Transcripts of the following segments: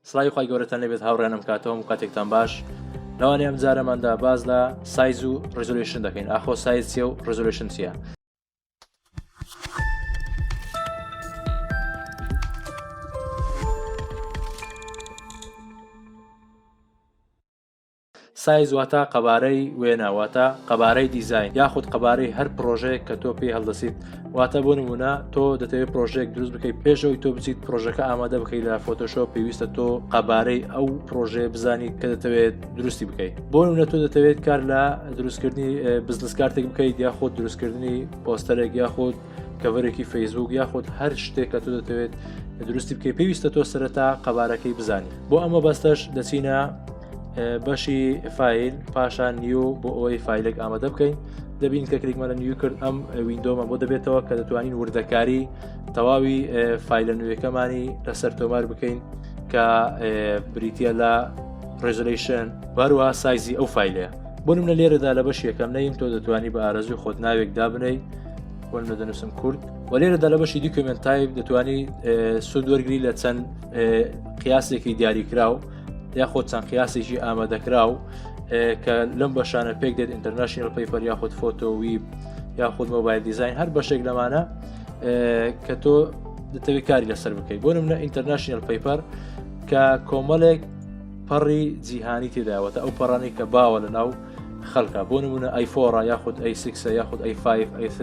سڵاوی خی گەورەتان لێبێت هاوڕێنم کاتەوە و کاتێکتان باش. لەوانێ ئەم جارەماندا باز لە سایز و ریزوڵوشن دەکەین. ئاخۆ سایز چیە و ریزوڵوشن چیە؟ سایز واتە قەبارەی وێنە، واتە قەبارەی دیزاین یاخود قەبارەی هەر پرۆژەیەک کە تۆ پێی هەڵدەسیت. واتە بۆ نمونە تۆ دەتەوێت پرۆژێک دروست بکەیت، پێشەوەی تۆ بچیت پرۆژەکە ئامادە بکەیت لە فۆتۆشۆپ پێویستە تۆ قەبارەی ئەو پرۆژەیە بزانیت کە دەتەوێت دروستی بکەیت. بۆ نمونە تۆ دەتەوێت کار لە دروستکردنی بزنس کارتێک بکەیت یاخود دروستکردنی پۆستەرێک یاخود کەڤەرێکی فەیسبوک یاخود هەر شتێک کە تۆ دەتەوێت دروستی بکەیت پێویستە تۆ سەرەتا قەبارەکەی بزانی. بۆ ئەمە بەستەش دەچینە بەشی فایل، پاشان نیو بۆ ئەوەی فایلێک ئامادە بکەین. دەبین کە کلیکمە لە نیو کرد ئەم ویندۆمە بۆ دەبێتەوە کە دەتوانین وردەکاری تەواوی فایلە نوێیەکەمانی لەسەر تۆمار بکەین کە بریتە لە ریزوڵوشن وەروە سایزی ئەو فایلەیە. بۆ نمونە لێرەدا لە بەشی یەکەم نەیم تۆ دەتوانی بە ئارەزوی خۆت ناوێک دابنەی، بۆ نمونە دەنووسم کورد، و لێرەدا لە بەشی دوکیومنت تایپ دەتوانی سوود وەرگری لە چەند قیاسێکی دیاریکراو یاخۆ چەند قیاسێکی ئامادەکراو کە لەم بەشانە پێک دێت ئینتەرناشنال پیپەر یاخود فۆتۆ ویب یاخود مۆبایل دیزاین، هەر بەشێک لەمانە کە تۆ دەتەوێت کاری لەسەر بکەیت. بۆ نمونە ئینتەرناشنال پیپەر کە کۆمەڵێک پەڕی جیهانی تێداوەتە ئەو پەڕانی کە باوە لە ناو خەڵکە، بۆ نمونە ئەی4 یاخود ئەی6 یاخود ئەی5 ئەی3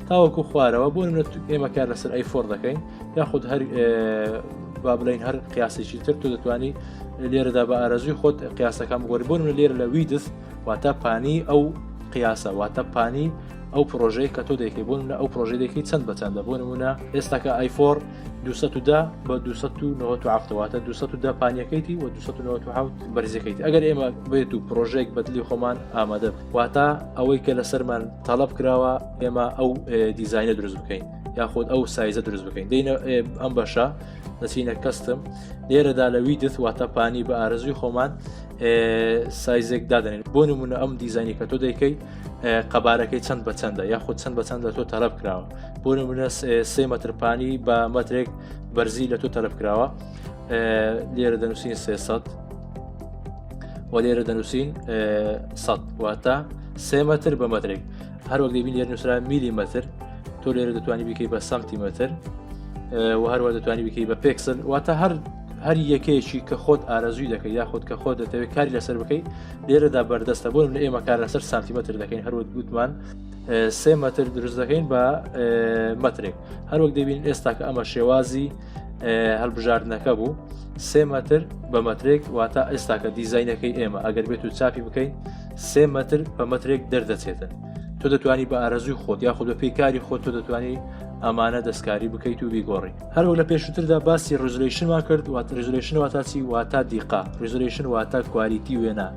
تاوەکو خوارەوە. بۆ نمونە ئێمە کار لەسەر ئەی4 دەکەین یاخود هەر با بڵین هەر قیاسێکی تر تۆ دەتوانی لێرەدا بە ئارەزوی خۆت قیاسەکان بگۆری. بۆ نمونە لێرە لە ویدث واتە پانی ئەو قیاسە، واتە پانی ئەو پرۆژەیە کە تۆ دەکەی. بۆ نمونە ئەو پرۆژەی دەکەی چەند بە چەندە. بۆ نمونە ئێستاکە ئەی4 210 بە 297 واتە 210 پانیەکەیتی و 297 بەرزەکەیتی. ئەگەر ئێمە بێت و پرۆژێک بەدلی خۆمان ئامادە واتە ئەوەی کە لەسەرمان تەڵەب کراوە ئێمە ئەو دیزاینە دروست بکەین یاخود ئەو سایزە دروست بکەین. دەینە ئەم بەشە دەچینە کەستم، لێرەدا لە ویدث واتە پانی بە ئارەزوی خۆمان سایزێک دادنین. بۆ نمونە ئەم دیزاینی کە تۆ دەیکەی قەبارەکەی چەند بە چەندە یاخود چەند بە چەندە تۆ تەلەب کراوە. بۆ نمونە 3 مەتر پانی بە مەترێک بەرزی لە تۆ تەلەب کراوە، لێرە دەنووسین 300 و لێرە دەنووسین 100 واتە 3 مەتر بە مەترێک. هەروەک دەبین لێرە نووسرا میلی مەتر، تۆ لێرە دەتوانی بکەی بە سانتی مەتر و هەروە دەتوانی بکەی بە پێکسل، واتە هەر یەکەیەکی کە خۆت ئارەزوی دەکەی یاخود کە خۆت دەتەوێت کاری لەسەر بکەی لێرەدا بەردەستە. بۆ نمونە ئێمە کار لەسەر سانتیمەتر دەکەین، هەروەک گوتمان 3 مەتر دروست دەکەین بە مەترێک. هەروەک دەبین ئێستا کە ئەمە شێوازی هەڵبژاردنەکە بوو 3 مەتر بە مەترێک، واتە ئێستا کە دیزاینەکەی ئێمە ئەگەر بێت و چاپی بکەین 3 مەتر بە مەترێک دەردەچێتن. تۆ دەتوانی بە ئارەزوی خۆت یاخود بە پێیکاری خۆت تۆ دەتوانی ئەمانە دەستکاری بکەیت و بیگۆڕی. هەروەک لە پێشووتردا باسی ریزوڵوشنمان کرد، واتە ریزوڵوشن واتە چی؟ واتە دیقا. ریزوڵوشن واتە کوالیتی وێنە.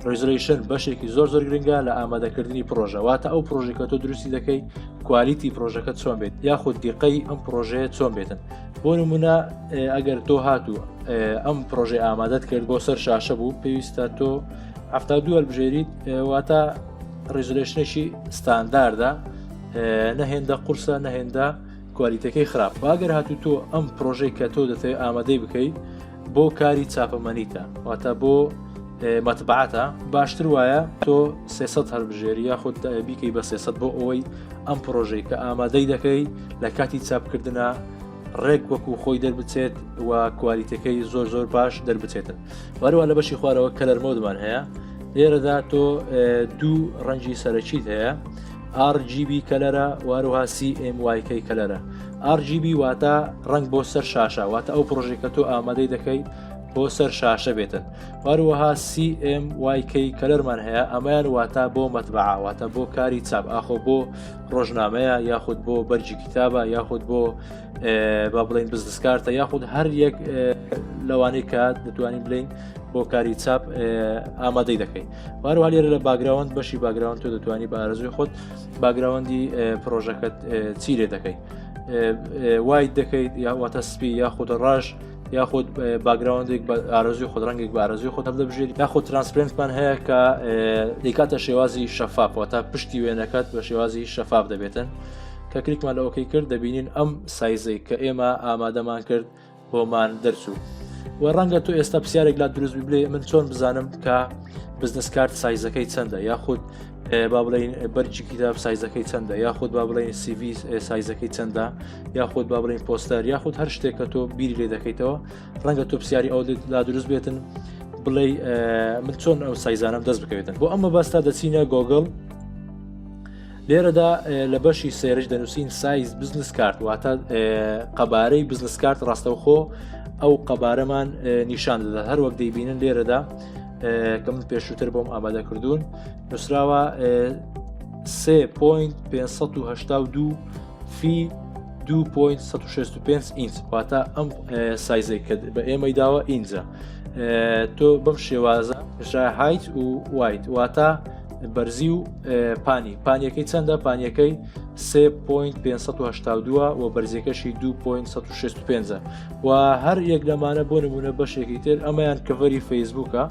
ریزوڵوشن بەشێکی زۆر گرنگە لە ئامادەکردنی پرۆژە، واتە ئەو پرۆژێک کە تۆ دروستی دەکەی کوالیتی پرۆژەکە چۆن بێت یاخود دیقەی ئەم پرۆژەیە چۆن بێتن. بۆ نمونە ئەگەر تۆ هاتوو ئەم پرۆژەی ئامادەت کرد بۆ سەر شاشە بوو پێویستە تۆ 72 هەڵبژێریت، واتە ریزوڵوشنێکی ستانداردە، نەهێندە قورسە نەهێندە کوالیتەکەی خراپ. واگەر هاتوو تۆ ئەم پرۆژەی کە تۆ دەتەوێت ئامادەی بکەیت بۆ کاری چاپەمەنیتە واتە بۆ مەتبعاتە، باشتر وایە تۆ 300 هەڵبژێری یاخود بیکەی بە 300 بۆ ئەوەی ئەم پرۆژەی کە ئامادەی دەکەی لە کاتی چاپکردنە ڕێک وەکو خۆی دەربچێت و کوالیتەکەی زۆر باش دەربچێتن. وەروە لە بەشی خوارەوە کەلەر مۆدمان هەیە، لێرەدا تۆ دوو ڕەنگی سەرەکیت هەیە، RGB کەلەرە وەروها CMYK کەلەرە. RGB واتە ڕنگ بۆ سەر شاشە، واتە ئەو پرۆژێک کە تۆ ئامادەی دەکەی بۆ سەر شاشە بێتن. وەروەها CMYK کەلەرمان هەیە، ئەمەیان واتە بۆ مەتبعە، واتە بۆ کاری چاپ، ئاخۆ بۆ ڕۆژنامەیە یاخود بۆ بەرجی کتابە یاخود بۆ با بڵین بزنس کارتە یاخود هەر یەک لەوانەی کە دەتوانین بڵین بۆ کاری چاپ ئامادەی دەکەی. وەروە لێرە لە باگراوند بەشی باگراوند تۆ دەتوانی بە ئارەزوی خۆت باگراوندی پرۆژەکەت چیرێ دەکەی، وایت دەکەیت یاواتە سپی یاخود ڕژ یاخود باگراوندێک بە ئارەزوی خۆت ڕەنگێک بە ئارەزوی خۆت هەڵدەبژێت، یاخود ترانسپرنتمان هەیە کە دەکاتە شێوازی شەفاف، واتە پشتی وێنەکەت بە شێوازی شەفاف دەبێتن. کە کلیکمان لە ئۆکەی کرد دەبینین ئەم سایزەی کە ئێمە ئامادەمان کرد بۆمان دەرچوو. و ڕەنگە تۆ ئێستا پرسیارێک لا دروست بێ من چۆن بزانم کە بزنس کارت سایزەکەی چەندە یاخود با بڵین بەرجی کتاب سایزەکەی چەندە یاخود با بڵین CV سایزەکەی چەندە یاخود با بڵین پۆستەر یاخود هەر شتێک کە تۆ بیری لێ دەکەیتەوە ڕەنگە تۆ پرسیاری ئەو لا دروست بێتن بڵێ من چۆن ئەو سایزانم دەست بکەوێتن بۆ ئەمە باستا دەچینە گۆگڵ لێرەدا لە بەشی سێرش دەنووسین سایز بزنس کارت واتە قەبارەی بزنس کارت ڕاستەوخۆ ئەو قەبارەمان نیشان دەدات هەر وەک دەیبینن لێرەدا کە من پێشووتر بۆم ئامادە کردوون نووسراوە 3.582 فی 2.165 ئینچ واتە ئەم سایزەی کە بە ئێمەی داوە ئینجە تۆ بەم شێوازە هایت و وایت واتە بەرزی و پانیەکەی چەندە پانیەکەی 3.582 و بەرزیەکەشی 2.165 و هەر یەک لەمانە بۆ نمونە بەشێکی تر ئەمەیان کەڤەری فەیسبووکە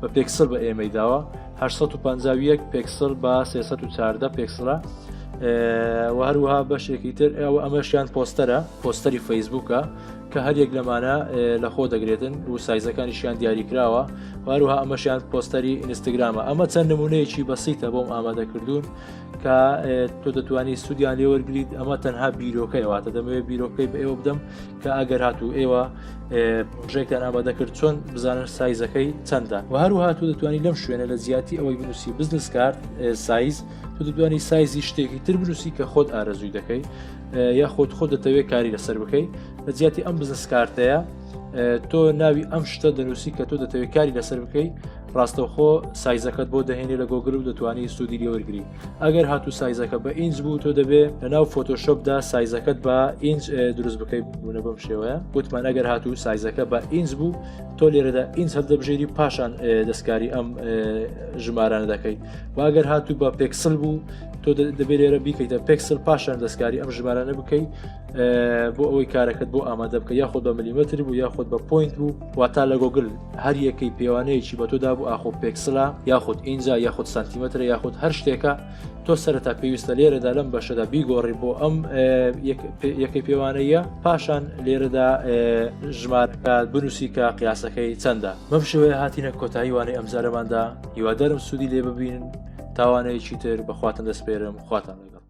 بە پێکسل بە ئێمەی داوە 851 پێکسل بە 314 پێکسلە و هەروەها بەشێکی تر ئەمەشیان پۆستەری فەیسبووکە کە هەر یەک لەمانە لە خۆ دەگرێتن و سایزەکانیشیان دیاریکراوە هەروها ئەمەشیان پۆستەری ئینستاگرامە ئەمە چەند نمونەیەکی بەسیتە بۆم ئامادەکردوون کە تۆ دەتوانانی سوودیان لێ وەرگریت ئەمە تەنها بیرۆکەیەواتە دەمەوێت بیرۆکەی بە ئێوە بدەم کە ئەگەر هاتوو ئێوە پرۆژێکتان ئامادەکرد چۆن بزانن سایزەکەی چەندە و هەروها تۆ دەتوانانی لەم شوێنە لە زیاتی ئەوەی بنووسی بزنس کارت سایز تۆ دەتوانانی سایزی شتێکی تر بنووسی کە خۆت ئارەزووی دەکەی یا خۆت دەتەوێت کاری لەسەر بکەی لە زیاتی ئەم بزنس کارتەیە تۆ ناوی ئەم شتە دەنووسی کە تۆ دەتەوێت کاری لەسەر بکەی ڕاستەوخۆ سایزەکەت بۆ دەهێنێ لە گۆگل و دەتوانی سوودی لێ وەرگری ئەگەر هاتوو سایزەکە بە ئینچ بوو تۆ دەبێت لەناو فۆتۆشۆپدا سایزەکەت بە ئینچ دروست بکەی بوونە بەم شێوەیە وتمان ئەگەر هاتوو سایزەکە بە ئینچ بوو تۆ لێرەدا ئینچ هەڵدەبژێری پاشان دەستکاری ئەم ژمارانە دەکەی و ئەگەر هاتوو بە پێکسل بوو تۆ دەبێت لێرە بیکەیتە پێکسل پاشان دەستکاری ئەم ژمارانە بکەی بۆ ئەوەی کارەکەت بۆ ئامادە بکە یاخۆ بە ملیمتر بوو یاخۆ بە پوینت بوو واتا لە گۆگل هەر یەکەی پێوانەیەکی بە تۆدا بوو ئاخۆ پێکسلا یاخود ئینجا یاخود سانتیمەتر یاخود هەر شتێکە تۆ سەرەتا پێویستە لێرەدا لەم بەشەدا بیگۆڕی بۆ ئەم یەکەی پێوانەیە پاشان لێرەدا ژمارەکە بنووسی کە قیاسەکەی چەندە بەم شێوەیە هاتینە کۆتایی وانەی ئەم جارەماندا هیوادارم سوودی لێ ببینن تاوانەیەکی تر بەخواتن دەسپێرم خواتان لەگەڵ